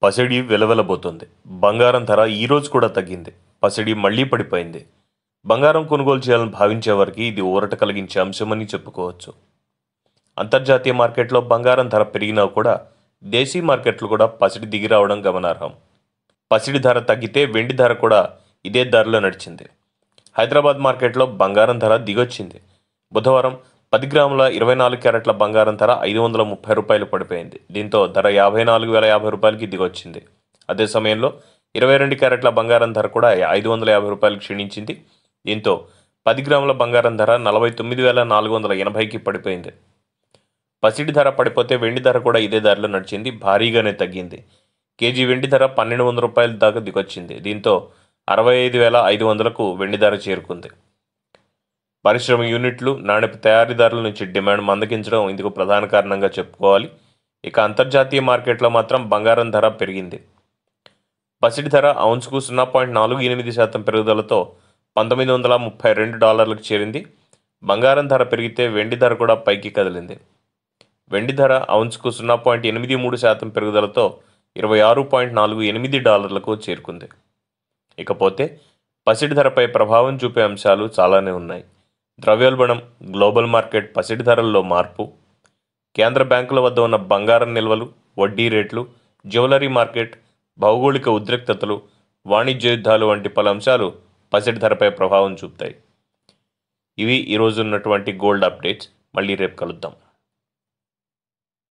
పసిడి వెలవెలబోతోంది. బంగారం ధర ఈరోజు కూడా తగ్గింది. పసిడి మళ్లీ పడిపోయింది. బంగారం కొనుగోలు చేయాలని భావించే వారికి ఇది ఊరట కలిగించే అంశమని చెప్పుకోవచ్చు. అంతర్జాతీయ మార్కెట్లో బంగారం ధర పెరిగినా కూడా దేశీ మార్కెట్లు కూడా పసిడి దిగి రావడం గమనార్హం. పసిడి ధర తగ్గితే వెండి ధర కూడా ఇదే ధరలో నడిచింది. హైదరాబాద్ మార్కెట్లో బంగారం ధర దిగొచ్చింది. బుధవారం 10 గ్రాముల 24 క్యారెట్ల బంగారం ధర ₹530 పడిపోయింది. దీంతో ధర ₹54,050కి దిగొచ్చింది. అదే సమయంలో 22 క్యారెట్ల బంగారం ధర కూడా ₹550 క్షీణించింది. దీంతో 10 గ్రాముల బంగారం ధర ₹49,480కి పడిపోయింది. పసిడి ధర పడిపోతే వెండి ధర కూడా ఇదే ధరలో నడిచింది. భారీగానే తగ్గింది. కేజీ వెండి ధర ₹1,200 దాకా దిగొచ్చింది. దీంతో 65,500కు వెండి ధర చేరుకుంది. పరిశ్రమ యూనిట్లు, నాణ్యత తయారీదారుల నుంచి డిమాండ్ మందగించడం ఇందుకు ప్రధాన కారణంగా చెప్పుకోవాలి. ఇక అంతర్జాతీయ మార్కెట్లో మాత్రం బంగారం ధర పెరిగింది. పసిడి ధర ఔన్స్కు 0.48% పెరుగుదలతో $1,932లకు చేరింది. బంగారం ధర పెరిగితే వెండి ధర కూడా పైకి కదిలింది. వెండి ధర ఔన్స్కు 0.83% పెరుగుదలతో $26.48లకు చేరుకుంది. ఇకపోతే పసిడి ధరపై ప్రభావం చూపే అంశాలు చాలానే ఉన్నాయి. ద్రవ్యోల్బణం, గ్లోబల్ మార్కెట్ పసిడి ధరల్లో మార్పు, కేంద్ర బ్యాంకుల వద్ద ఉన్న బంగారం నిల్వలు, వడ్డీ రేట్లు, జ్యువెలరీ మార్కెట్, భౌగోళిక ఉద్రిక్తతలు, వాణిజ్య యుద్ధాలు వంటి పలు అంశాలు పసిడి ధరపై ప్రభావం చూపుతాయి. ఇవి ఈరోజు ఉన్నటువంటి గోల్డ్ అప్డేట్స్. మళ్ళీ రేపు కలుద్దాం.